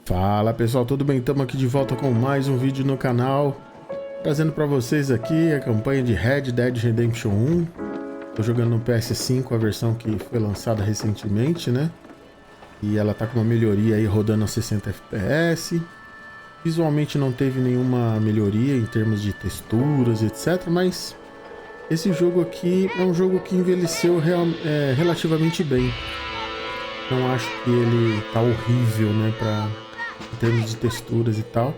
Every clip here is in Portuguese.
Fala pessoal, tudo bem? Estamos aqui de volta com mais um vídeo no canal, trazendo para vocês aqui a campanha de Red Dead Redemption 1. Tô jogando no PS5, a versão que foi lançada recentemente, né? E ela tá com uma melhoria aí rodando a 60 FPS. Visualmente não teve nenhuma melhoria em termos de texturas, etc. Mas esse jogo aqui é um jogo que envelheceu relativamente bem. Não acho que ele tá horrível, né, em termos de texturas e tal.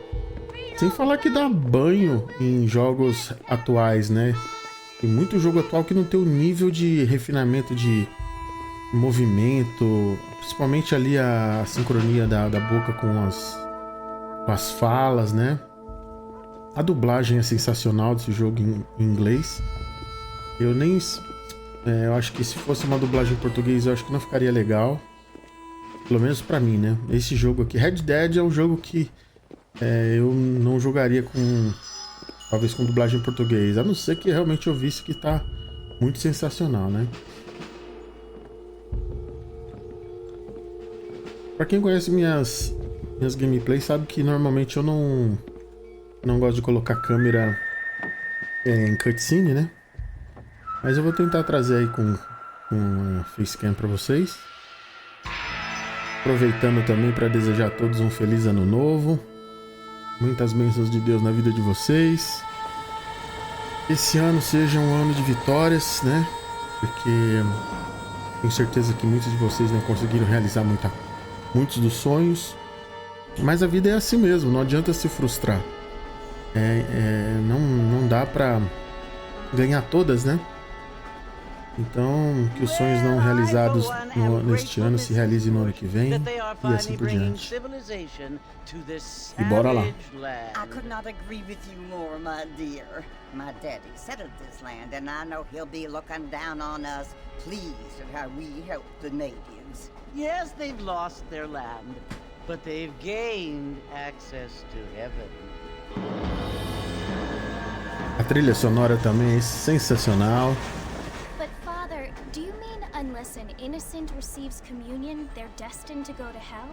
Sem falar que dá banho em jogos atuais, né? Tem muito jogo atual que não tem o nível de refinamento de movimento, principalmente ali a sincronia da boca com as falas, né? A dublagem é sensacional desse jogo em inglês. Eu acho que se fosse uma dublagem em português, eu acho que não ficaria legal. Pelo menos pra mim, né? Esse jogo aqui, Red Dead, é um jogo que eu não jogaria talvez com dublagem em português. A não ser que realmente eu visse que tá muito sensacional, né? Pra quem conhece minhas gameplays, sabe que normalmente eu não gosto de colocar câmera em cutscene, né? Mas eu vou tentar trazer aí com facecam pra vocês. Aproveitando também para desejar a todos um feliz ano novo. Muitas bênçãos de Deus na vida de vocês. Esse ano seja um ano de vitórias, né? Porque tenho certeza que muitos de vocês não conseguiram realizar muitos dos sonhos. Mas a vida é assim mesmo, não adianta se frustrar. Não dá para ganhar todas, né? Então, que os sonhos não realizados neste ano se realizem no ano que vem e assim por diante. E bora lá. I could not agree with you more, my dear. My daddy settled this land, and I know he'll be looking down on us, pleased at how we help the natives. Yes, they've lost their land, but they've gained access to heaven. A trilha sonora também é sensacional. Do you mean unless an innocent receives communion, they're destined to go to hell?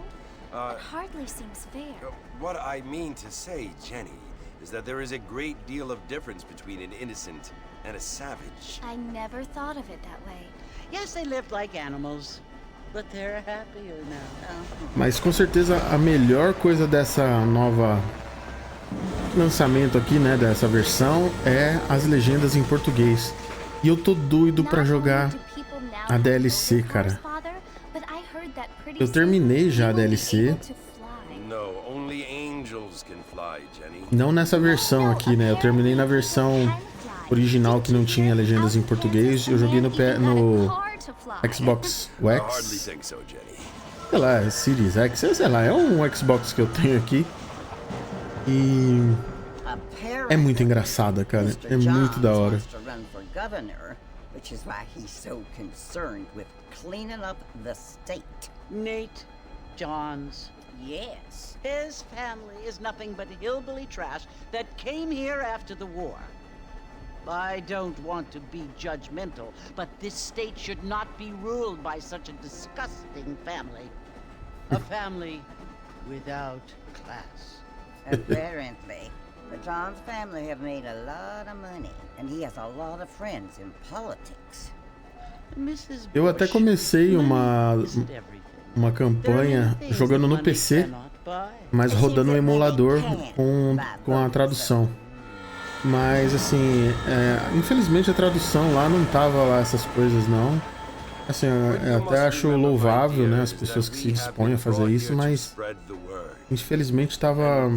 It hardly seems fair. What I mean to say, Jenny, is that there is a great deal of difference between an innocent and a savage. I never thought of it that way. Yes, they lived like animals, but they're happier now. Mas com certeza a melhor coisa dessa nova lançamento aqui, né, dessa versão, é as legendas em português. E eu tô doido pra jogar a DLC, cara. Eu terminei já a DLC. Não nessa versão aqui, né? Eu terminei na versão original que não tinha legendas em português. Eu joguei no Xbox X. Sei lá, Series X, sei lá, é um Xbox que eu tenho aqui. E é muito engraçada, cara. É muito da hora. Governor, which is why he's so concerned with cleaning up the state. Nate Johns. Yes. His family is nothing but hillbilly trash that came here after the war. I don't want to be judgmental, but this state should not be ruled by such a disgusting family. A family without class. Apparently. The John's family have made a lot of money, and he has a lot of friends in politics. Eu até comecei uma campanha jogando no PC, mas rodando um emulador com a tradução. Mas assim, infelizmente a tradução lá não tava lá essas coisas não. Assim, eu até acho louvável, né, as pessoas que se dispõem a fazer isso, mas infelizmente estava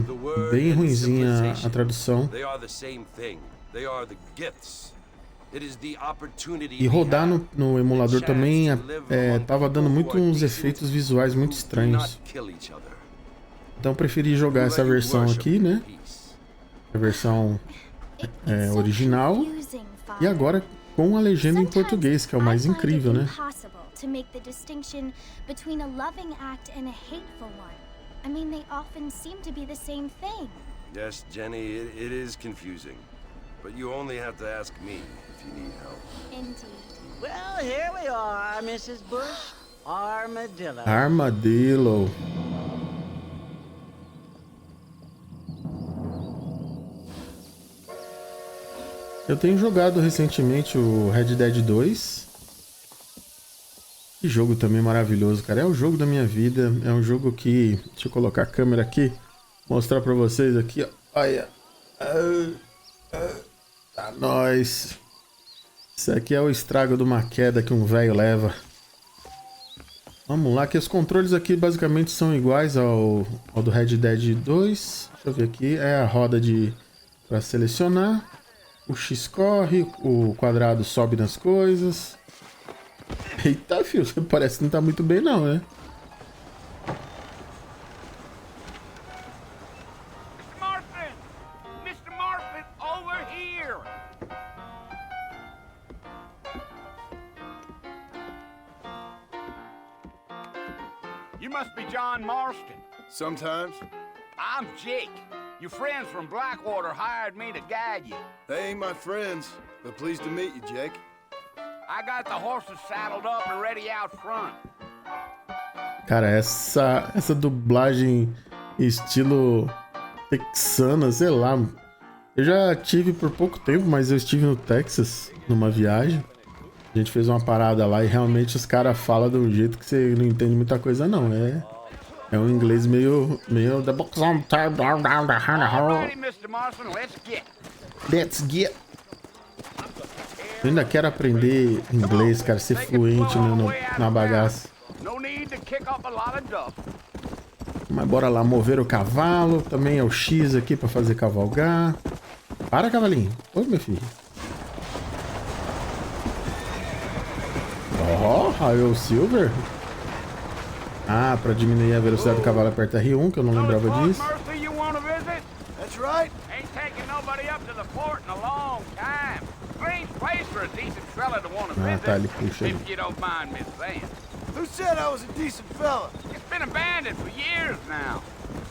bem ruinzinha a tradução. E rodar no emulador também tava dando uns efeitos visuais muito estranhos. Então eu preferi jogar essa versão aqui, né? A versão original. E agora com a legenda em português, que é o mais incrível, né? I mean, they often seem to be the same thing. Yes, Jenny, it is confusing. But you only have to ask me if you need help. Indeed. Well, here we are, Mrs. Bush. Armadillo. Armadillo. Eu tenho jogado recentemente o Red Dead 2. Que jogo também maravilhoso, cara. É o jogo da minha vida. É um jogo que... Deixa eu colocar a câmera aqui. Mostrar pra vocês aqui, ó. Olha. Tá nóis. Isso aqui é o estrago de uma queda que um velho leva. Vamos lá, que os controles aqui basicamente são iguais ao do Red Dead 2. Deixa eu ver aqui. É a roda para selecionar. O X corre, o quadrado sobe nas coisas. Eita, filho, parece que não tá muito bem não, né? Mr. Martin, over here! You must be John Marston. Sometimes. I'm Jake. Your friends from Blackwater hired me to guide you. They ain't my friends, but pleased to meet you, Jake. I got the horses saddled up and ready out front. Cara, essa dublagem estilo texana, sei lá. Eu já tive por pouco tempo, mas eu estive no Texas numa viagem. A gente fez uma parada lá e realmente os caras falam de um jeito que você não entende muita coisa não. É um inglês meio the books on the table. Alrighty, Mr. Marston, Let's get. Eu ainda quero aprender inglês, cara, ser fluente na bagaça. No need to kick up a lot of dust. Mas bora lá, mover o cavalo. Também é o X aqui pra fazer cavalgar. Para, cavalinho. Oi, meu filho. Ó, Raio Silver. Ah, pra diminuir a velocidade do cavalo aperta R1, que eu não lembrava disso. That's right. Ain't taken nobody up to the port in a long time. Strange place for a decent fella to want to Ah, visit. tá, ele puxa ali. If you don't mind me saying. Who said I was a decent fella? It's been abandoned for years now.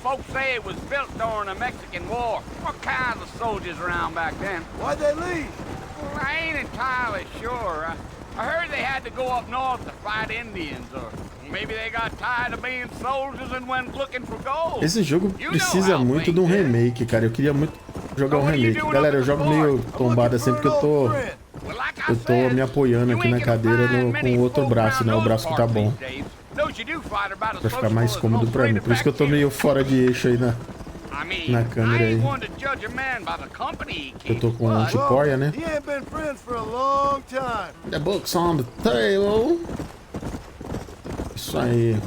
Folks say it was built during the Mexican War. What kinds of soldiers around back then? Why'd they leave? Well, I ain't entirely sure. I heard they had to go up north to fight Indians, or maybe they got tired of being soldiers and went looking for gold. Esse jogo precisa muito de um remake, cara. Eu queria muito jogar um remake. Galera, eu jogo meio tombado assim porque eu tô me apoiando aqui na cadeira com o outro braço, né? O braço que tá bom. Pra ficar mais cômodo pra mim. Por isso que eu tô meio fora de eixo aí na câmera aí. Eu tô com um tipóia, né? The books on the table. Isso aí.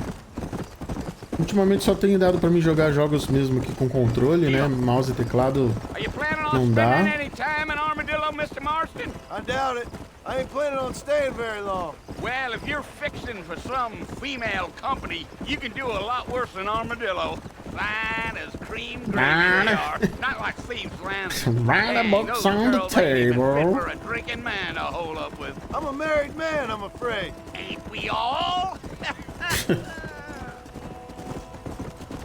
Ultimamente só tenho dado pra mim jogar jogos mesmo aqui com controle, né? Mouse e teclado não dá. I doubt it. I ain't planning on staying very long. Well, if you're fixing for some female company, you can do a lot worse than armadillo. Fine as cream gravy they are. Not like thieves' lands. Right, the books on the table. For a drinking man to hold up with. I'm a married man, I'm afraid. Ain't we all?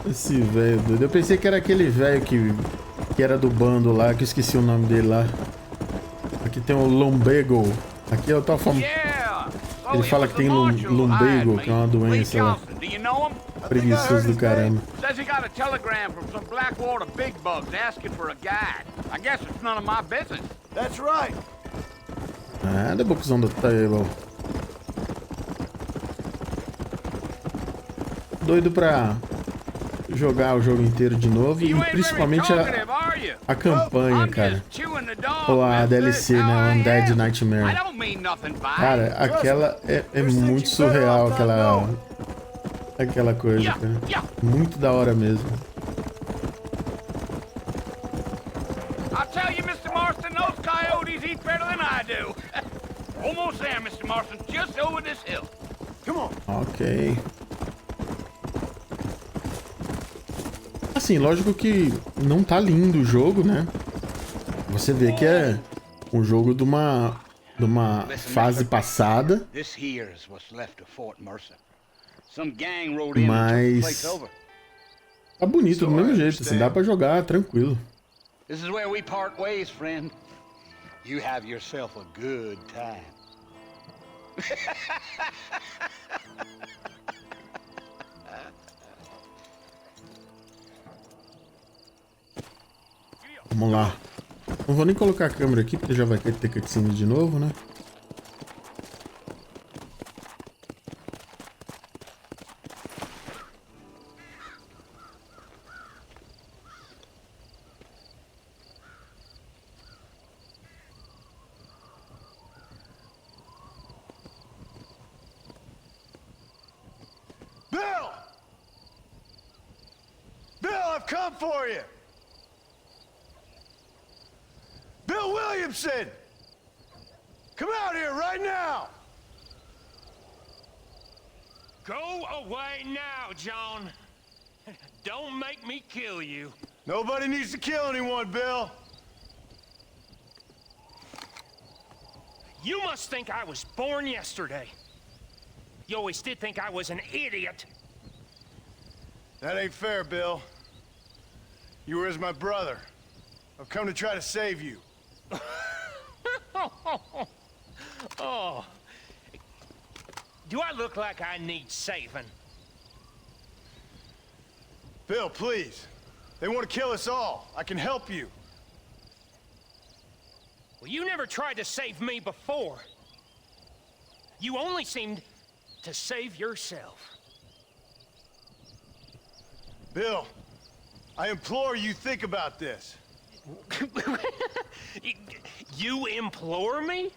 Esse velho doido. Eu pensei que era aquele velho que era do bando lá, que eu esqueci o nome dele lá. Aqui tem o lumbago. Aqui eu tô falando. Ele fala que tem lumbago, que é uma doença lá. Preguiçoso do caramba. Says he got a telegram from some Blackwater big bugs asking for a guide. I guess it's none of my business. That's right. Ah, the books on the table. Doido pra jogar o jogo inteiro de novo e principalmente a campanha, cara. Ou a DLC, né? Undead Nightmare. Cara, aquela é muito surreal, aquela coisa, cara. Muito da hora mesmo. I'll tell you, Mr. Marston, those coyotes eat better than I do. Almost there, Mr. Marston, just over this hill. Come on. Ok. Assim, lógico que não tá lindo o jogo, né? Você vê que é um jogo de uma fase passada. Mas tá bonito do mesmo jeito, assim, dá pra jogar tranquilo. This is where we part ways, friend. You have yourself a good time. Vamos lá. Não vou nem colocar a câmera aqui, porque já vai ter cutscene de novo, né? Bill! Bill, I've come for you! Bill Williamson! Come out here right now! Go away now, John. Don't make me kill you. Nobody needs to kill anyone, Bill. You must think I was born yesterday. You always did think I was an idiot. That ain't fair, Bill. You were as my brother. I've come to try to save you. Oh. Do I look like I need saving? Bill, please. They want to kill us all. I can help you. Well, you never tried to save me before. You only seemed to save yourself. Bill, I implore you think about this. You implore me?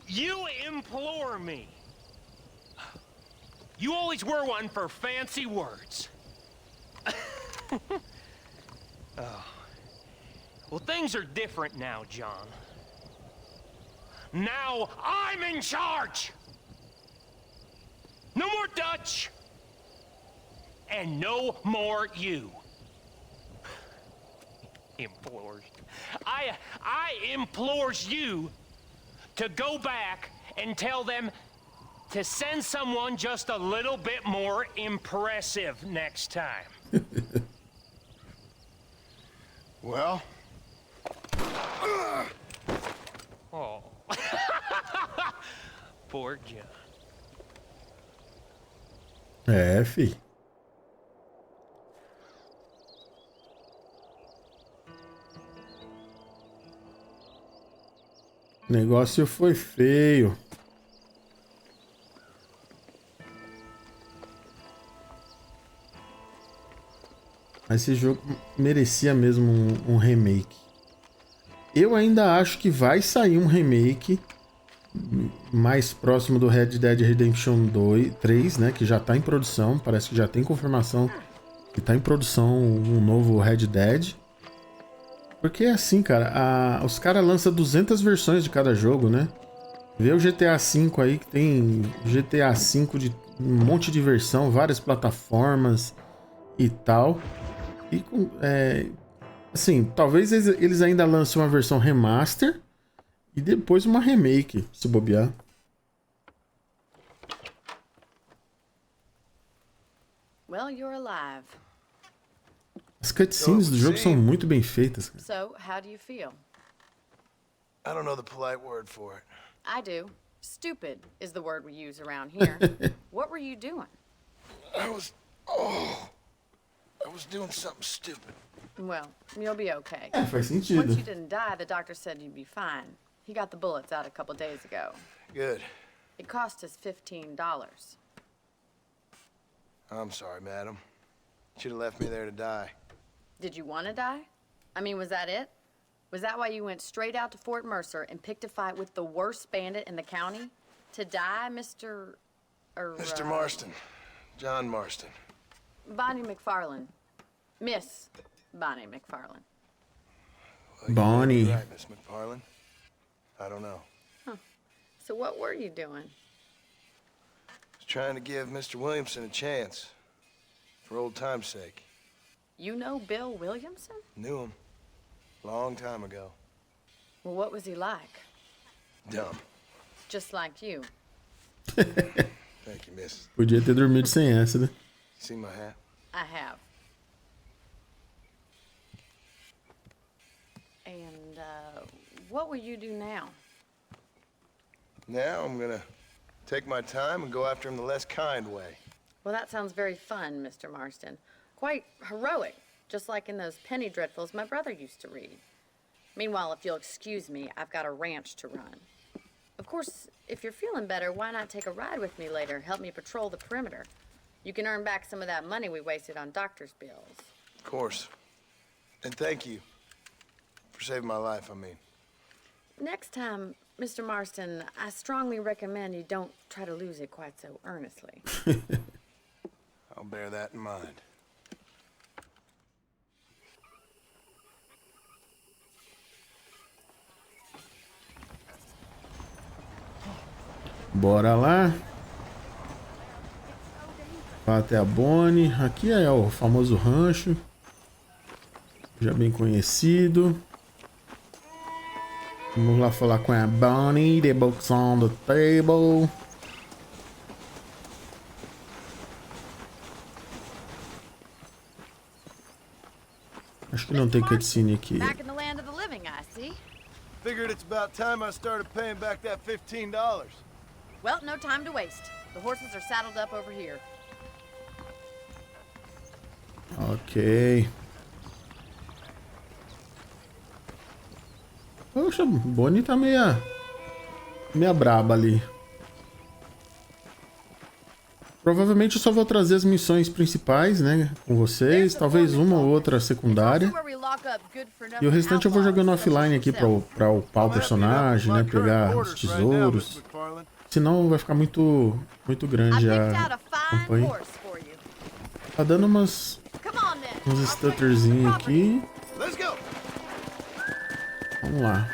You implore me. You always were one for fancy words. Oh. Well, things are different now, John. Now I'm in charge! No more Dutch! And no more you. Implores. I implores you to go back and tell them to send someone just a little bit more impressive next time. Well? Oh. Poor John. É, fi. O negócio foi feio. Mas esse jogo merecia mesmo um remake. Eu ainda acho que vai sair um remake mais próximo do Red Dead Redemption 3, né? Que já tá em produção. Parece que já tem confirmação que tá em produção um novo Red Dead. Porque é assim, cara, os caras lançam 200 versões de cada jogo, né? Vê o GTA V aí, que tem GTA V de um monte de versão, várias plataformas e tal. E assim, talvez eles ainda lancem uma versão remaster e depois uma remake, se bobear. Well, you're alive. As cutscenes do jogo são muito bem feitas, cara. So, how do you feel? I don't know the polite word for it. I do. Stupid is the word we use around here. What were you doing? I was doing something stupid. Well, you'll be okay. Faz sentido. Once you didn't die, the doctor said you'd be fine. He got the bullets out a couple days ago. Good. It cost us $15. I'm sorry, madam. Should have left me there to die. Did you want to die? I mean, was that it? Was that why you went straight out to Fort Mercer and picked a fight with the worst bandit in the county? To die, Mr. Mr. Marston. John Marston. Bonnie McFarlane. Miss Bonnie McFarlane. Well, Bonnie. Right, Miss McFarlane. I don't know. Huh. So what were you doing? I was trying to give Mr. Williamson a chance. For old time's sake. You know Bill Williamson? Knew him. Long time ago. Well, what was he like? Dumb. Just like you. Thank you, miss. Podia ter dormido sem essa, né? See my hat? I have. And, what will you do now? Now I'm gonna take my time and go after him the less kind way. Well, that sounds very fun, Mr. Marston. Quite heroic, just like in those penny dreadfuls my brother used to read. Meanwhile, if you'll excuse me, I've got a ranch to run. Of course, if you're feeling better, why not take a ride with me later? Help me patrol the perimeter. You can earn back some of that money we wasted on doctor's bills. Of course. And thank you for saving my life, I mean. Next time, Mr. Marston, I strongly recommend you don't try to lose it quite so earnestly. I'll bear that in mind. Bora lá. Vai até a Bonnie. Aqui é o famoso rancho. Já bem conhecido. Vamos lá falar com a Bonnie. The books on the table. Acho que não tem cutscene aqui. Back in the land of the living, I see. Figured it's about time I started paying back that $15. Well, no time to waste. The horses are saddled up over here. Ok. Poxa, Bonnie tá meia braba ali. Provavelmente eu só vou trazer as missões principais, né, com vocês. Talvez uma ou outra secundária. E o restante eu vou jogando offline aqui pra upar o personagem, né, pegar os tesouros. Senão vai ficar muito grande a campanha. Tá dando uns stutterzinhos aqui. Vamos lá.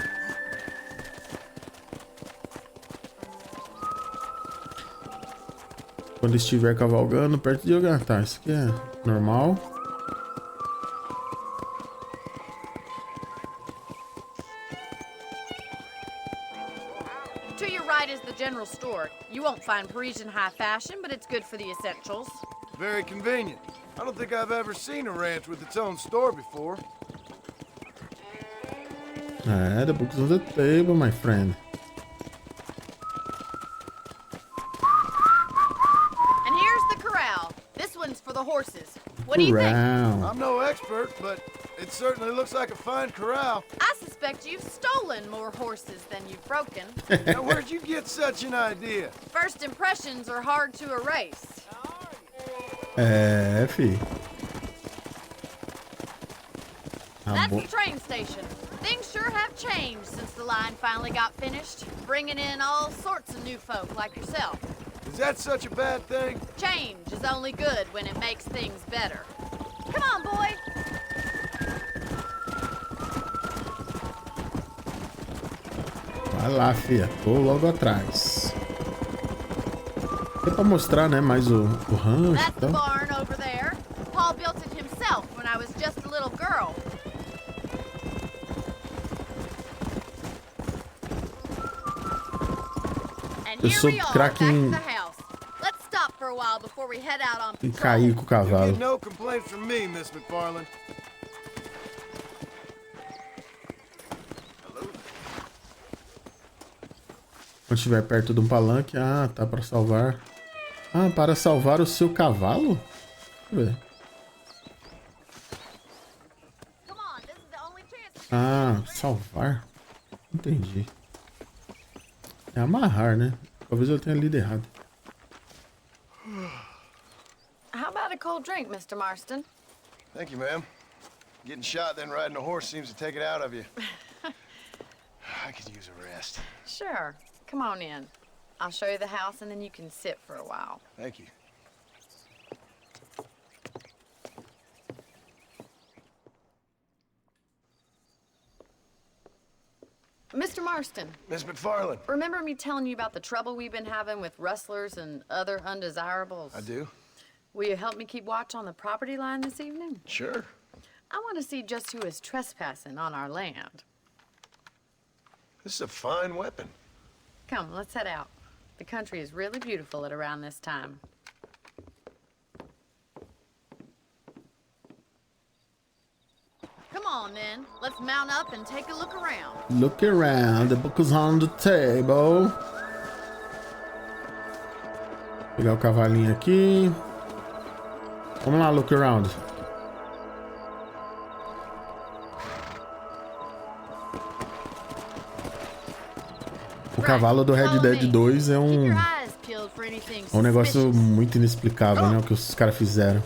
Quando estiver cavalgando perto de jogar. Tá, isso aqui é normal. To your right is the general store. You won't find Parisian high fashion, but it's good for the essentials. Very convenient. I don't think I've ever seen a ranch with its own store before. The books on the table, my friend. And here's the corral. This one's for the horses. What do you think? I'm no expert, but it certainly looks like a fine corral. I suspect you've stolen more horses than you've broken. Now, where'd you get such an idea? First impressions are hard to erase. Fi. That's the train station. Things sure have changed since the line finally got finished, bringing in all sorts of new folk like yourself. Is that such a bad thing? Change is only good when it makes things better. Come on, boy. Vai lá, filha. Tô logo atrás. É pra mostrar, né, mais o rancho. That's the barn over there. Paul built it himself when I was just a little girl. Eu sou craque em cair com o cavalo. No complaints from me, Miss McFarland. Quando estiver perto de um palanque, tá para salvar. Para salvar o seu cavalo? Deixa eu ver. Salvar. Entendi. É amarrar, né? Talvez eu tenha lido errado. How about a cold drink, Mr. Marston? Thank you, ma'am. Getting shot then riding a horse seems to take it out of you. I could use a rest. Sure. Come on in. I'll show you the house and then you can sit for a while. Thank you. Mr. Marston. Miss McFarland. Remember me telling you about the trouble we've been having with rustlers and other undesirables? I do. Will you help me keep watch on the property line this evening? Sure. I want to see just who is trespassing on our land. This is a fine weapon. Come, let's head out. The country is really beautiful at around this time. Come on, then. Let's mount up and take a look around. Look around. The book is on the table. Pegar o cavalinho aqui. Vamos lá, look around. O cavalo do Red Dead 2 é um negócio muito inexplicável, né? O que os caras fizeram.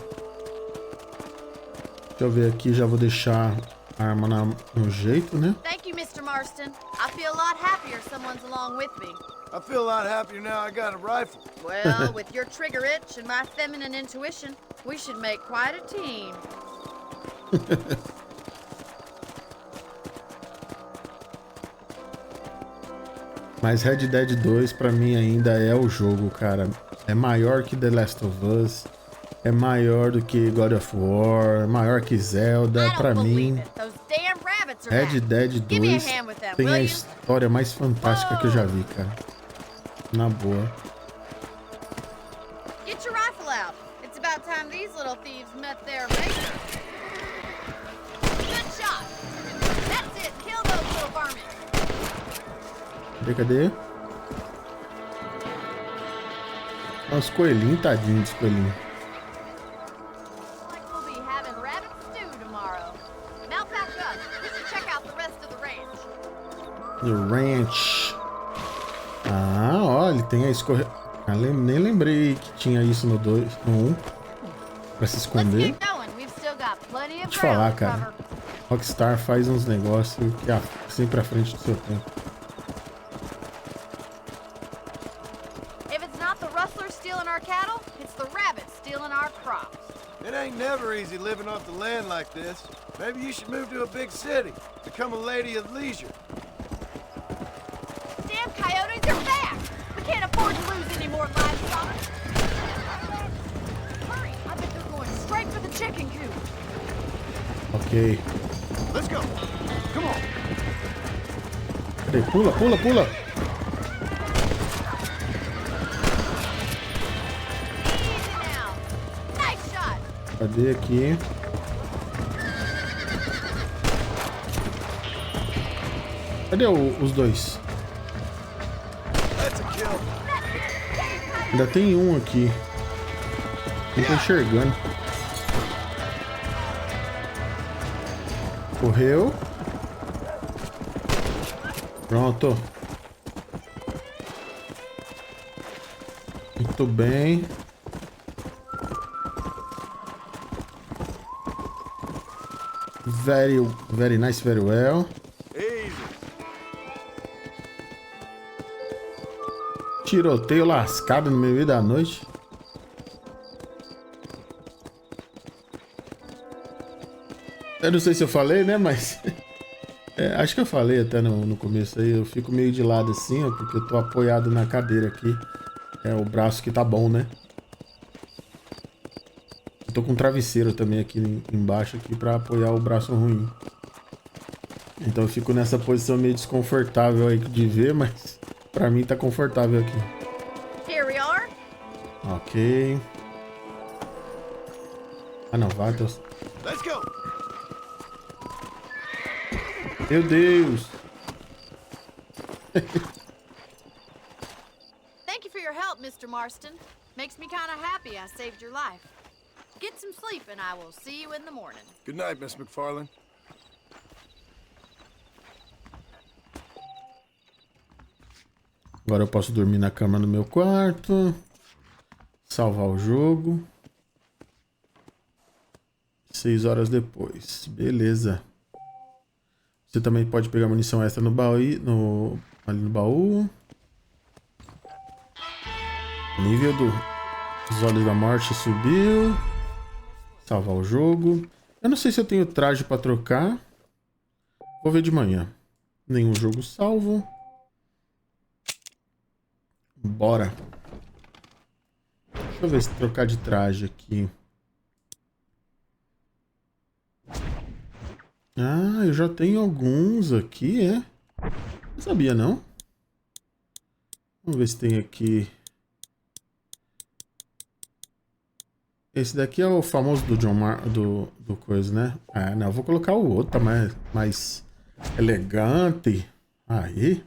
Deixa eu ver aqui, já vou deixar a arma no jeito, né? Thank you, Mr. Marston. I feel a lot happier someone's along with me. I feel a lot happier now I got a rifle. Well, with your trigger itch and my feminine intuition, we should make quite a team. Mas Red Dead 2 pra mim ainda é o jogo, cara. É maior que The Last of Us, é maior do que God of War, é maior que Zelda. Pra mim, Red Dead 2 tem a história mais fantástica que eu já vi, cara. Na boa. Get your rifle out. It's about time these little thieves met their maker. Good shot. That's it. Kill those little varmints. Cadê? Olha os coelhinhos, tadinho dos coelhinhos. Like we'll be having rabbit stew tomorrow. Now pack up. We should check out the rest of the ranch. The ranch. Ah, ó, ele tem a escorre... Ah, nem lembrei que tinha isso no 2, no 1. Pra se esconder. Vou te falar, cara. Rockstar faz uns negócios que é sempre à frente do seu tempo. It ain't never easy living off the land like this. Maybe you should move to a big city. Become a lady of leisure. Damn coyotes are back! We can't afford to lose any more livestock. Hurry! I bet they're going straight for the chicken coop. Ok. Let's go. Come on. Cadê? Pula, pula, pula. Easy now. Nice shot. Cadê aqui? Cadê os dois? Ainda tem um aqui. Não tô enxergando. Correu. Pronto. Muito bem. Very nice, very well. Tiroteio lascado no meio da noite. Eu não sei se eu falei, né? Mas acho que eu falei até no começo aí. Eu fico meio de lado assim, ó, porque eu tô apoiado na cadeira aqui. É o braço que tá bom, né? Eu tô com um travesseiro também aqui embaixo aqui pra apoiar o braço ruim. Então eu fico nessa posição meio desconfortável aí de ver, mas pra mim tá confortável aqui. Here we are. Ok. Ah não, vai, Deus. Let's go. Meu Deus. Thank you for your help, Mr. Marston. Makes me kind of happy I saved your life. Get some sleep and I will see you in the morning. Good night, Miss McFarlane. Agora eu posso dormir na cama no meu quarto. Salvar o jogo. 6 horas depois. Beleza. Você também pode pegar munição extra no baú. Ali no baú. O nível dos olhos da morte subiu. Salvar o jogo. Eu não sei se eu tenho traje para trocar. Vou ver de manhã. Nenhum jogo salvo. Bora. Deixa eu ver se trocar de traje aqui. Ah, eu já tenho alguns aqui, é? Não sabia, não. Vamos ver se tem aqui. Esse daqui é o famoso do John do coisa, né? Ah, não, eu vou colocar o outro, tá mais elegante. Aí.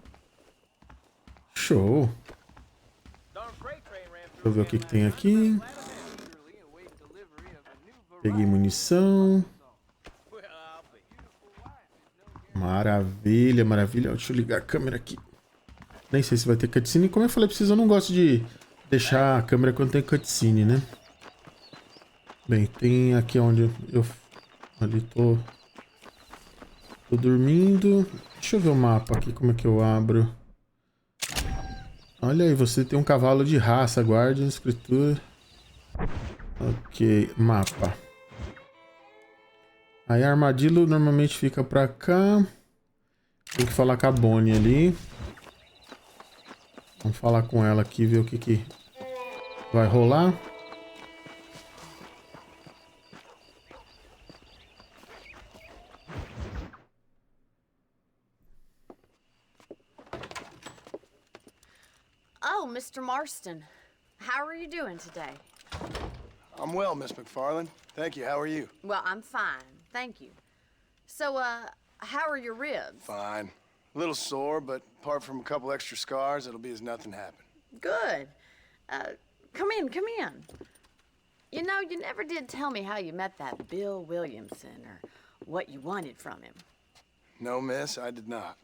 Show. Deixa eu ver o que tem aqui. Peguei munição. Maravilha, maravilha. Deixa eu ligar a câmera aqui. Nem sei se vai ter cutscene. Como eu falei pra vocês, eu não gosto de deixar a câmera quando tem cutscene, né? Bem, tem aqui onde eu... Ali tô dormindo. Deixa eu ver o mapa aqui, como é que eu abro. Olha aí, você tem um cavalo de raça, guarda, escritura. Ok, mapa. Aí a armadilha normalmente fica pra cá. Tem que falar com a Bonnie ali. Vamos falar com ela aqui, ver o que vai rolar. Oh, Mr. Marston. How are you doing today? I'm well, Miss McFarland. Thank you. How are you? Well, I'm fine. Thank you. So, how are your ribs? Fine. A little sore, but apart from a couple extra scars, it'll be as nothing happened. Good. Come in, come in. You know, you never did tell me how you met that Bill Williamson or what you wanted from him. No, miss, I did not.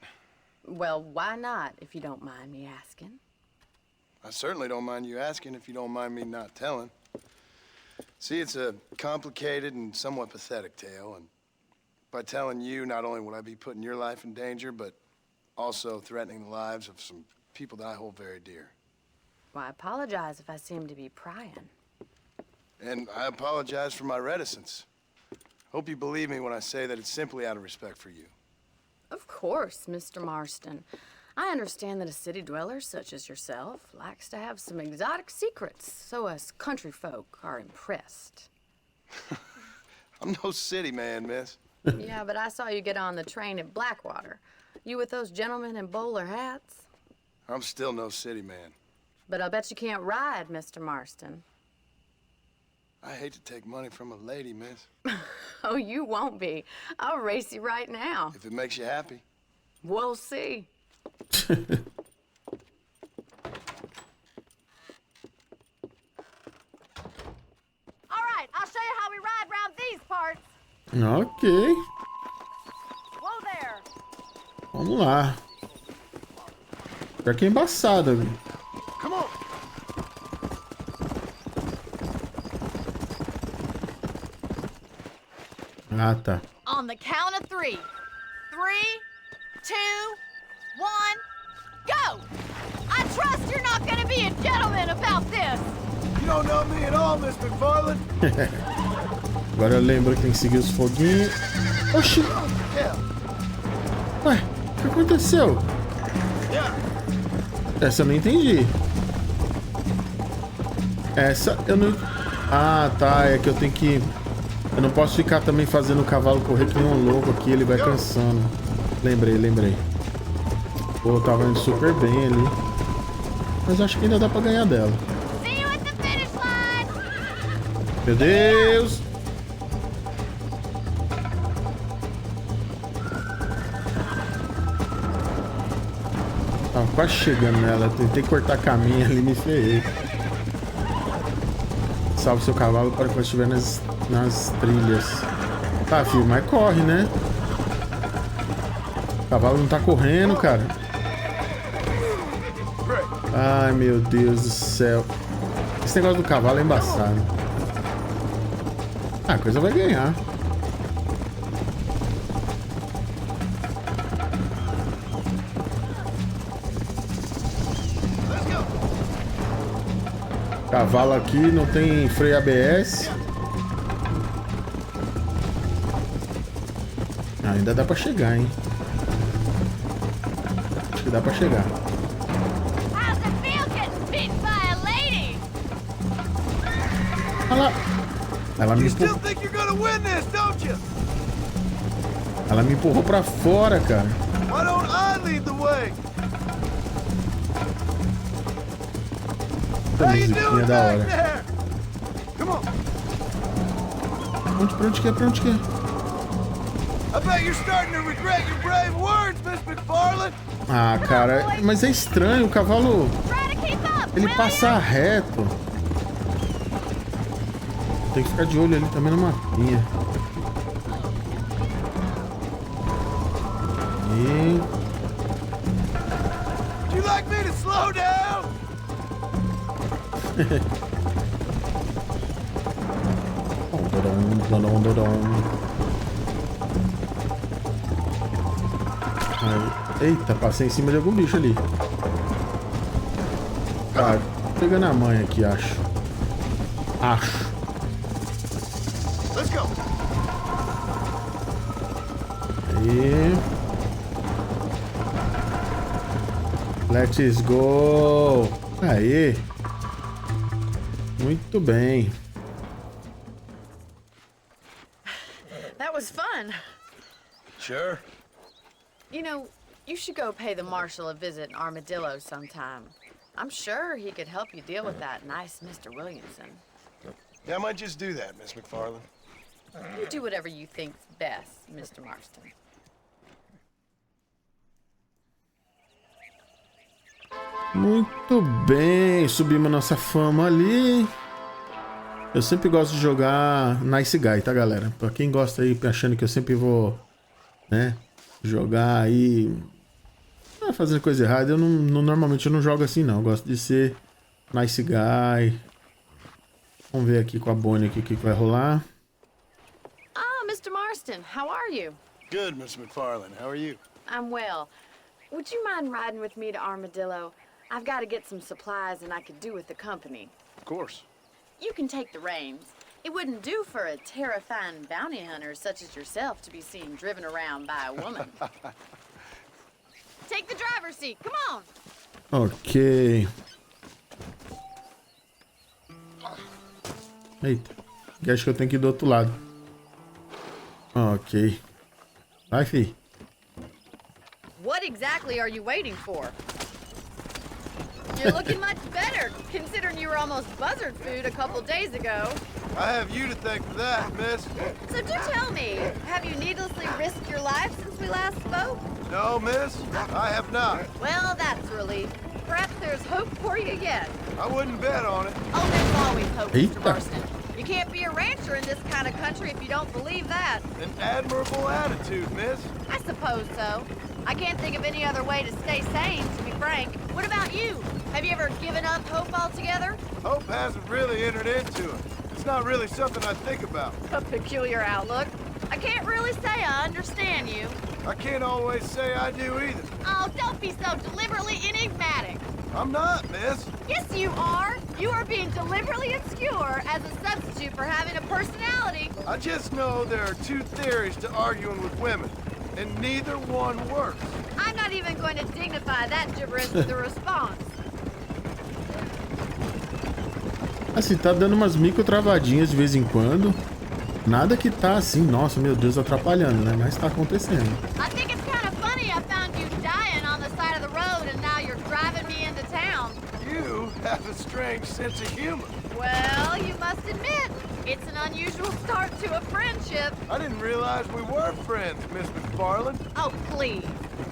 Well, why not, if you don't mind me asking? I certainly don't mind you asking if you don't mind me not telling. See, it's a complicated and somewhat pathetic tale, and by telling you, not only would I be putting your life in danger, but also threatening the lives of some people that I hold very dear. Well, I apologize if I seem to be prying. And I apologize for my reticence. Hope you believe me when I say that it's simply out of respect for you. Of course, Mr. Marston. I understand that a city dweller such as yourself likes to have some exotic secrets, so us country folk are impressed. I'm no city man, miss. Yeah, but I saw you get on the train at Blackwater. You with those gentlemen in bowler hats? I'm still no city man. But I'll bet you can't ride, Mr. Marston. I hate to take money from a lady, miss. Oh, you won't be. I'll race you right now. If it makes you happy. We'll see. All right, I'll show you how we ride around these parts. Ok. Whoa there. Vamos lá. Pior que é embaçado. Come on. Ah, tá. On the count of 3. 3, 2, 1, go! I trust you're not gonna be a gentleman about this. You don't know me at all, Miss McFarland. Agora eu lembro que tem que seguir os foguinhos. Oxi! Ué, o que aconteceu? Essa eu não entendi. Essa eu não... Ah, tá. É que eu tenho que... Eu não posso ficar também fazendo o cavalo correr que nem um louco aqui. Ele vai cansando. Lembrei. Pô, tava indo super bem ali. Mas acho que ainda dá pra ganhar dela. Meu Deus! Tava quase chegando nela. Tentei cortar caminho ali e me ferrei. Salve seu cavalo para quando estiver nas trilhas. Tá, filho, mas corre, né? O cavalo não tá correndo, cara. Ai, meu Deus do céu. Esse negócio do cavalo é embaçado. Ah, a coisa vai ganhar. Cavalo aqui não tem freio ABS. Ah, ainda dá pra chegar, hein? Acho que dá pra chegar. Olha lá. Ela me empurrou. Ela me empurrou pra fora, cara. Why don't I lead the way? Essa musiquinha é da hora. Come on. Pra onde que é? I bet you're starting to regret your brave words, Miss McFarland. Ah, cara, mas é estranho, o cavalo... Ele passa reto. Tem que ficar de olho ali também na mapinha. Aí. Would you like me to slow down? Aí. Eita, passei em cima de algum bicho ali. Tá, pegando a manha aqui, acho. Let's go. Aí. Let's go. Aí. Muito bem. That was fun. Sure. You know, you should go pay the marshal a visit in Armadillo sometime. I'm sure he could help you deal with that nice Mr. Williamson. Yeah, I might just do that, Miss McFarland. You do whatever you think's best, Mr. Marston. Muito bem, subimos nossa fama ali. Eu sempre gosto de jogar Nice Guy, tá, galera? Pra quem gosta aí, achando que eu sempre vou, né, jogar aí, fazendo coisa errada, eu normalmente eu não jogo assim, não. Eu gosto de ser Nice Guy. Vamos ver aqui com a Bonnie aqui o que vai rolar. Ah, Mr. Marston, how are you? Good, Miss McFarland. How are you? I'm well. Would you mind riding with me to Armadillo? I've got to get some supplies and I could do with the company. Of course. You can take the reins. It wouldn't do for a terrifying bounty hunter such as yourself to be seen driven around by a woman. Take the driver's seat. Come on. Ok. Eita. Acho que eu tenho que ir do outro lado. Ok. Vai, fi. What exactly are you waiting for? You're looking much better, considering you were almost buzzard food a couple days ago. I have you to thank for that, miss. So do tell me, have you needlessly risked your life since we last spoke? No, miss, I have not. Well, that's a relief. Perhaps there's hope for you yet. I wouldn't bet on it. Oh, there's always hope, Mr. Eita. Marston. You can't be a rancher in this kind of country if you don't believe that. An admirable attitude, miss. I suppose so. I can't think of any other way to stay sane, to be frank. What about you? Have you ever given up hope altogether? Hope hasn't really entered into it. It's not really something I think about. A peculiar outlook. I can't really say I understand you. I can't always say I do either. Oh, don't be so deliberately enigmatic. I'm not, miss. Yes, you are. You are being deliberately obscure as a substitute for having a personality. I just know there are two theories to arguing with women, and neither one works. I'm not even going to dignify that gibberish with a response. Assim, tá dando umas micro travadinhas de vez em quando. Nada que tá assim, nossa, meu Deus, atrapalhando, né? Mas tá acontecendo. I think it's kind of funny I found you dying on the side of the road and now you're driving me into town. You have a strange sense of humor. Well, you must admit, it's an unusual start to a friendship. I didn't realize we were friends, Miss McFarland. Oh, please.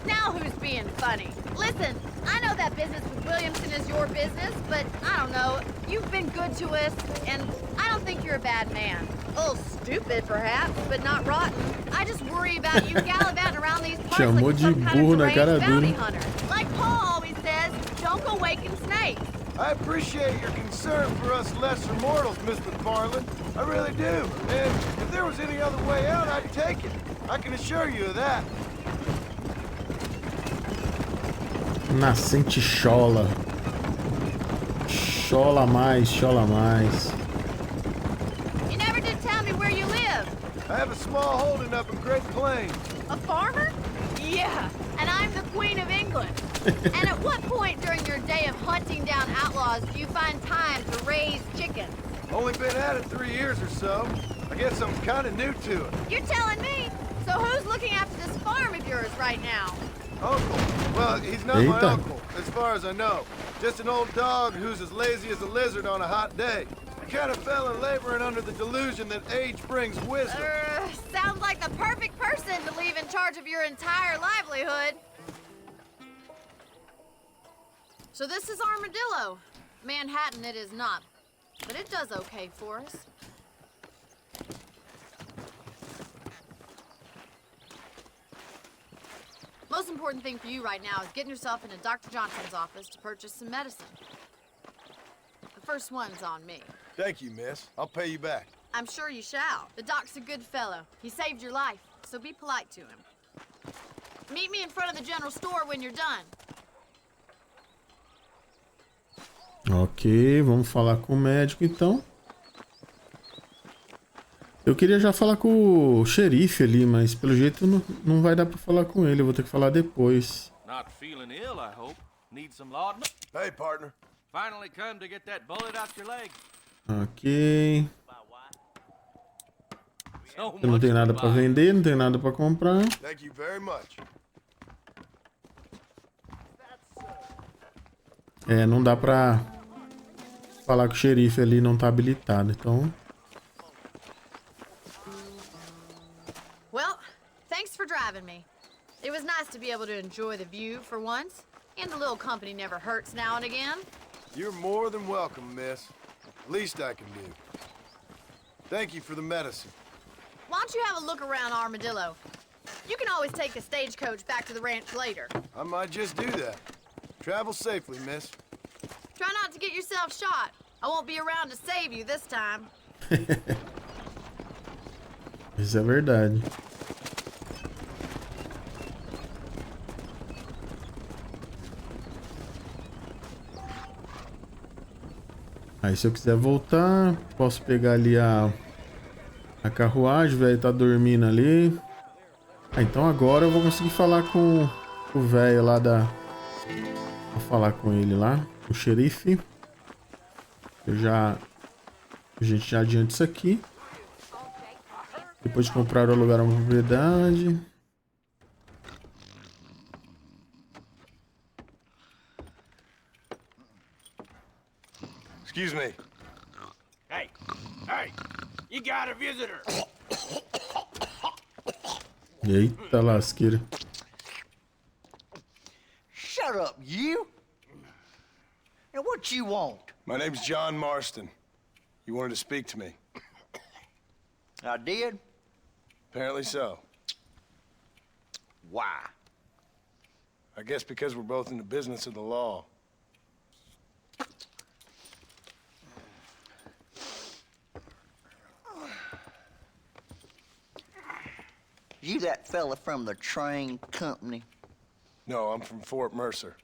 Now who's being funny? Listen, I know that business with Williamson is your business, but I don't know. You've been good to us, and I don't think you're a bad man. A little stupid, perhaps, but not rotten. I just worry about you gallivanting around these parts like Chamou you're de some kind burro of na cara deranged bounty dura. hunter. Like Paul always says, don't go waking snakes. I appreciate your concern for us lesser mortals, Miss McFarland. I really do. And if there was any other way out, I'd take it. I can assure you of that. Nascente chola. Chola mais, chola mais. You never did tell me where you live. I have a small holding up in Great Plains. A farmer? Yeah, and I'm the Queen of England. And at what point during your day of hunting down outlaws do you find time to raise chickens? Only been at it 3 years or so. I guess I'm kind of new to it. You're telling me? So who's looking after this farm of yours right now? Uncle. Well, he's not my Eita. uncle, as far as I know. Just an old dog who's as lazy as a lizard on a hot day. The kind of fella laboring under the delusion that age brings wisdom. Sounds like the perfect person to leave in charge of your entire livelihood. So this is Armadillo. Manhattan it is not, but it does okay for us. Most most important thing for you right now is getting yourself into Dr. Johnson's office to purchase some medicine. The first one's on me. Thank you, miss. I'll pay you back. I'm sure you shall. The doc's a good fellow. He saved your life, so be polite to him. Meet me in front of the general store when you're done. Ok, vamos falar com o médico então. Eu queria já falar com o xerife ali, mas pelo jeito não vai dar pra falar com ele. Eu vou ter que falar depois. Not feeling ill, I hope. Need some laudanum? Hey, partner. Finally come to get that bullet out your leg. Ok. So Eu não tenho nada pra vender, não tenho nada pra comprar. Thank you very much. É, não dá pra falar que o xerife ali não tá habilitado, então... Well, thanks for driving me. It was nice to be able to enjoy the view for once, and a little company never hurts now and again. You're more than welcome, miss. Least I can do. Thank you for the medicine. Why don't you have a look around Armadillo? You can always take a stagecoach back to the ranch later. I might just do that. Travel safely, miss. Try not to get yourself shot. I won't be around to save you this time. Isso é verdade. Aí se eu quiser voltar, posso pegar ali a carruagem, o velho tá dormindo ali. Ah, então agora eu vou conseguir falar com o velho lá da... Vou falar com ele lá, o xerife. A gente já adianta isso aqui. Depois de comprar ou alugar uma propriedade. Excuse me. Hey, you got a visitor. Eita lasqueira. Shut up, you. Now what you want? My name's John Marston. You wanted to speak to me. I did? Apparently so. Why? I guess because we're both in the business of the law. You that fella from the train company? No, I'm from Fort Mercer.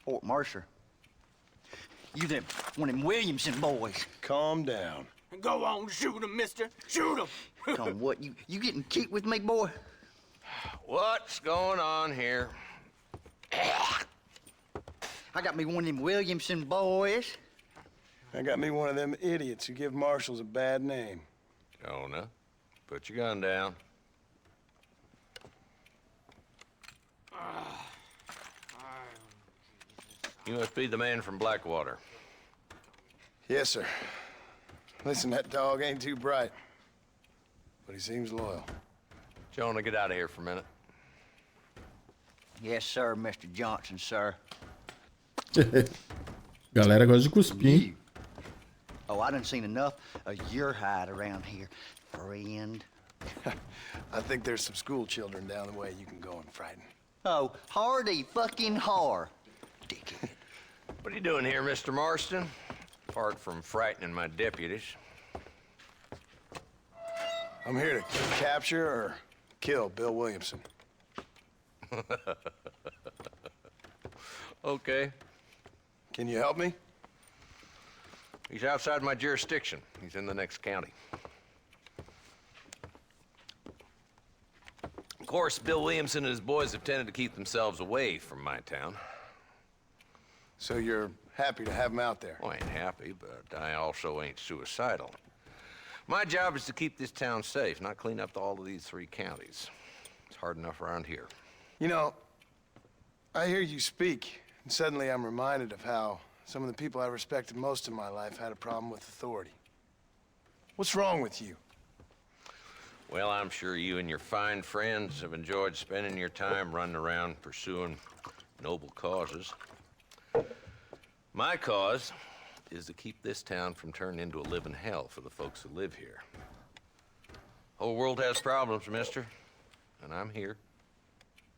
Fort Mercer? You them one of them Williamson boys? Calm down. Go on, shoot him, mister. Shoot him. Come on, what, you getting kicked with me, boy? What's going on here? I got me one of them Williamson boys. I got me one of them idiots who give marshals a bad name. Jonah, put your gun down. You must be the man from Blackwater. Yes, sir. Listen, that dog ain't too bright, but he seems loyal. Jonah, get out of here for a minute. Yes, sir, Mr. Johnson, sir. Galera gosta de cuspir. You. Oh, I done seen enough of your hide around here, friend. I think there's some school children down the way you can go and frighten. Oh, hardy fucking har. Dickhead. What are you doing here, Mr. Marston? Apart from frightening my deputies. I'm here to capture or kill Bill Williamson. Okay. Can you help me? He's outside my jurisdiction. He's in the next county. Of course, Bill Williamson and his boys have tended to keep themselves away from my town. So you're happy to have him out there? Well, I ain't happy, but I also ain't suicidal. My job is to keep this town safe, not clean up all of these 3 counties. It's hard enough around here. You know, I hear you speak, and suddenly I'm reminded of how some of the people I respected most in my life had a problem with authority. What's wrong with you? Well, I'm sure you and your fine friends have enjoyed spending your time running around pursuing noble causes. My cause is to keep this town from turning into a living hell for the folks who live here. Whole world has problems, mister, and I'm here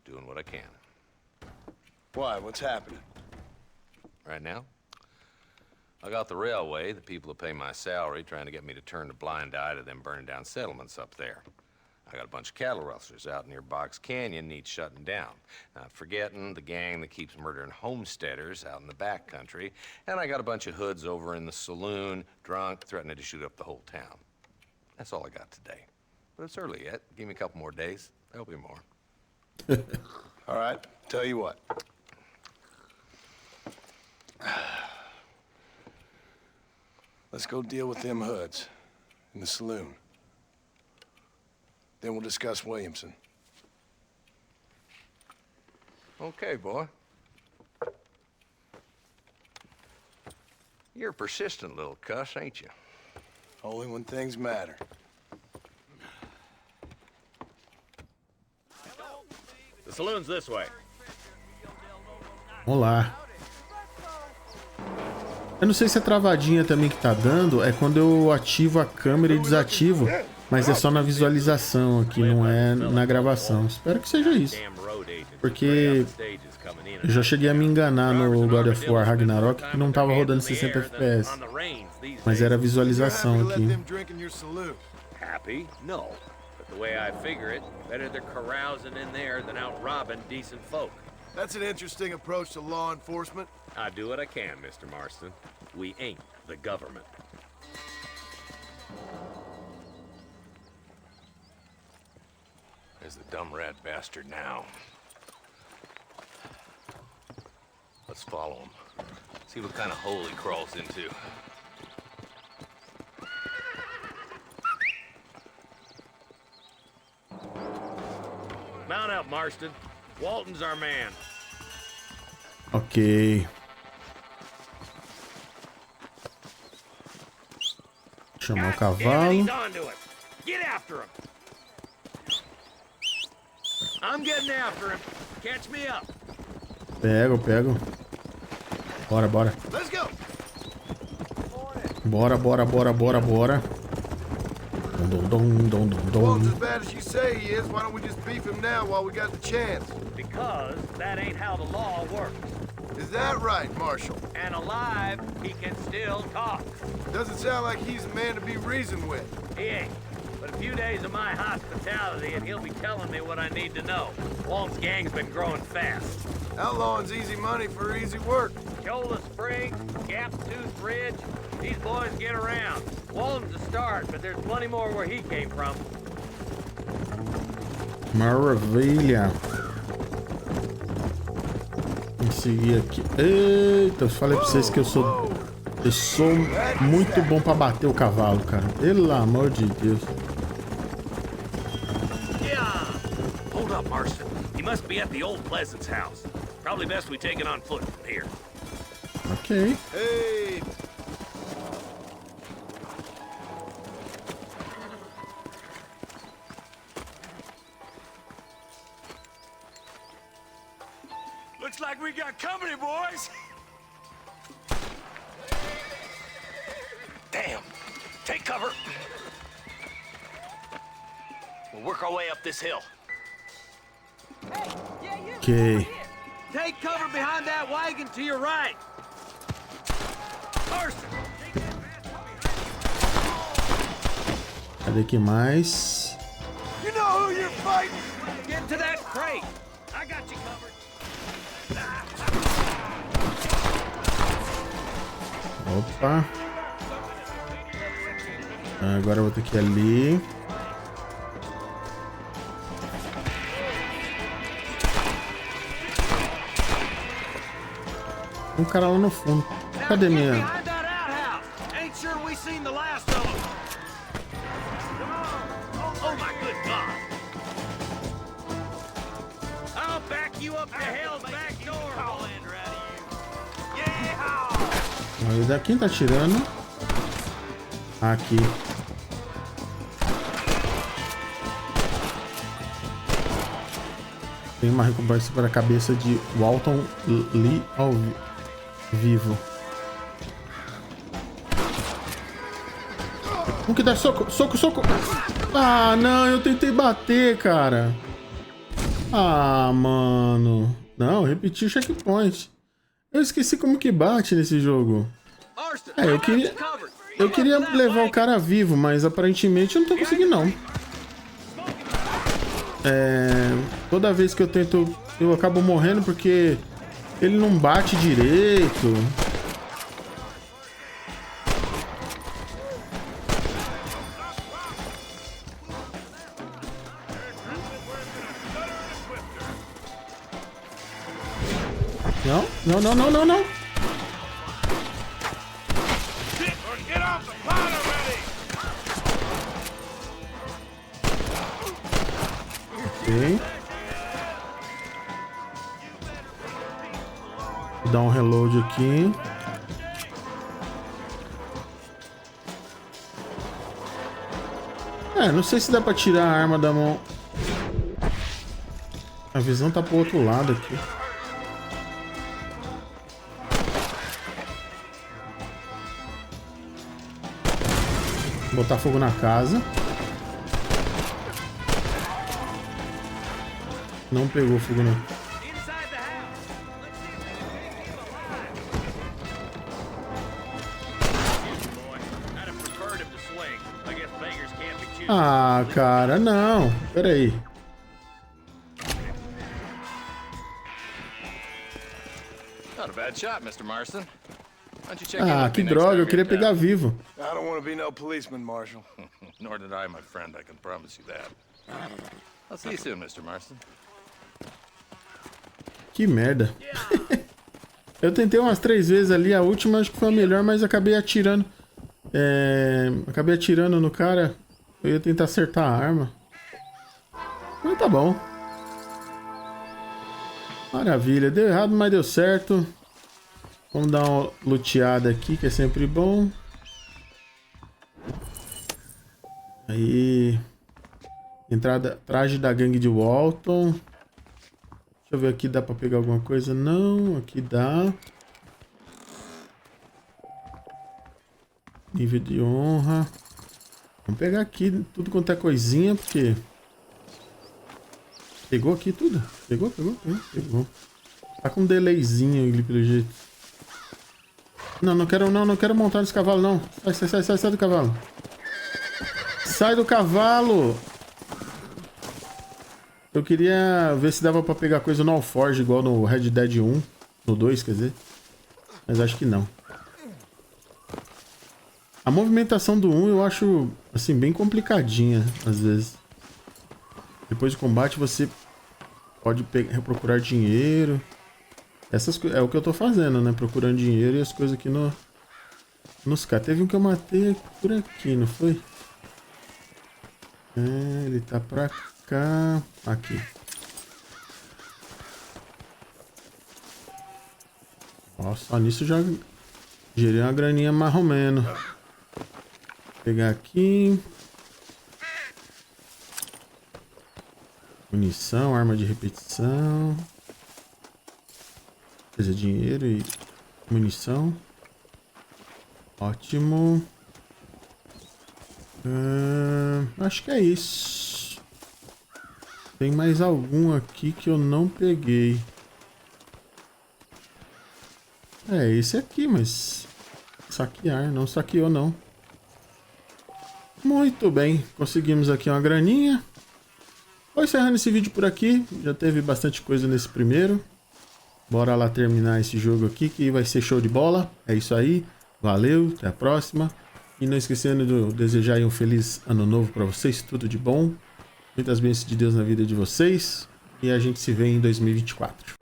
doing what I can. Why? What's happening? Right now, I got the railway, the people that pay my salary, trying to get me to turn a blind eye to them burning down settlements up there. I got a bunch of cattle rustlers out near Box Canyon needs shutting down. Not forgetting the gang that keeps murdering homesteaders out in the back country. And I got a bunch of hoods over in the saloon, drunk, threatening to shoot up the whole town. That's all I got today. But it's early yet. Give me a couple more days. There'll be more. All right, tell you what. Let's go deal with them hoods in the saloon. Then we'll discuss Williamson. Okay, boy. You're a persistent little cuss, ain't you? Only when things matter. The saloon's this way. Olá. Eu não sei se a travadinha também que tá dando é quando eu ativo a câmera e desativo, mas é só na visualização aqui, não é na gravação. Espero que seja isso, porque eu já cheguei a me enganar no God of War Ragnarok que não tava rodando 60 FPS, mas era a visualização aqui. Happy? No. But the way I figure it, better they're carousing in there than out robbing decent folk. That's an interesting approach to law enforcement. I do what I can, Mr. Marston. We ain't the government. There's the dumb rat bastard now. Let's follow him. See what kind of hole he crawls into. Mount up, Marston. Walton's our man. Ok. Chamar o cavalo. Get after him. I'm getting after him. Catch me up. Pego, pego. Bora, bora. Let's go. Bora, bora, bora, bora, bora. Walton's as bad as you say he is. Why don't we just beef him now while we got the chance? Because that ain't how the law works. Is that right, Marshal? And alive, he can still talk. Doesn't sound like he's a man to be reasoned with. He ain't. But a few days of my hospitality and he'll be telling me what I need to know. Walton's gang's been growing fast. Outlawing's easy money for easy work. Shoulder Spring, Gap Tooth Ridge, these boys get around. Walton's a start, but there's plenty more where he came from. Maravilha. Vamos seguir aqui. Eita, eu falei pra vocês que eu sou muito bom pra bater o cavalo, cara. Pelo amor de Deus. Yeah. Hold up, Marston. He must be at the old Pleasance house. Probably best we take it on foot from here. Ok. Hey. Looks like we got company, boys. Damn. Take cover. We'll work our way up this hill. Ok. Take cover behind that wagon to your right. Marston. Cadê que mais? You know who you're fighting. Get to that crate. I got you covered. Opa. Agora eu vou ter que ir ali. Um cara lá no fundo. Cadê minha? Quem tá tirando? Aqui. Tem uma recompensa para a cabeça de Walton Lee ao vivo. Um que dá soco, soco, soco. Ah, não, eu tentei bater, cara. Ah, mano. Não, repetir o checkpoint. Eu esqueci como que bate nesse jogo. É, eu queria levar o cara vivo, mas aparentemente eu não tô conseguindo, não. Toda vez que eu tento, eu acabo morrendo porque ele não bate direito. Não, não, não, não, não, não. Ok. Vou dar um reload aqui. Não sei se dá pra tirar a arma da mão. A visão tá pro outro lado aqui. Botar fogo na casa. Não pegou fogo não. Ah, cara, não. Pera aí. Ah, que droga, eu queria pegar vivo. I don't want to be no policeman, Marshal. Nor did I, my friend. I can promise you that. I'll see you soon, Mr. Marston. Que merda. Eu tentei umas 3 vezes ali, a última acho que foi a melhor, mas acabei atirando. Acabei atirando no cara. Eu ia tentar acertar a arma. Mas tá bom. Maravilha, deu errado, mas deu certo. Vamos dar uma luteada aqui, que é sempre bom. Aí. Entrada, traje da gangue de Walton. Deixa eu ver aqui, dá pra pegar alguma coisa? Não, aqui dá. Nível de honra. Vamos pegar aqui tudo quanto é coisinha, porque... Pegou aqui tudo? Pegou. Tá com um delayzinho ali pelo jeito. Não quero montar nesse cavalo, não. Sai do cavalo. Sai do cavalo! Eu queria ver se dava pra pegar coisa no Alforge, igual no Red Dead 1. No 2, quer dizer. Mas acho que não. A movimentação do 1 eu acho, assim, bem complicadinha, às vezes. Depois do combate você pode procurar dinheiro. Essas é o que eu tô fazendo, né? Procurando dinheiro e as coisas aqui nos caras. Teve um que eu matei por aqui, não foi? Ele tá pra cá. Aqui. Nossa, só nisso já gerei uma graninha mais ou menos. Vou pegar aqui. Munição, arma de repetição. Quer dizer, dinheiro e munição. Ótimo. Acho que é isso. Tem mais algum aqui que eu não peguei. É esse aqui, mas... Saquear, não saqueou não. Muito bem, conseguimos aqui uma graninha. Vou encerrando esse vídeo por aqui. Já teve bastante coisa nesse primeiro. Bora lá terminar esse jogo aqui, que vai ser show de bola. É isso aí. Valeu, até a próxima. E não esquecendo de desejar aí um feliz ano novo para vocês. Tudo de bom. Muitas bênçãos de Deus na vida de vocês. E a gente se vê em 2024.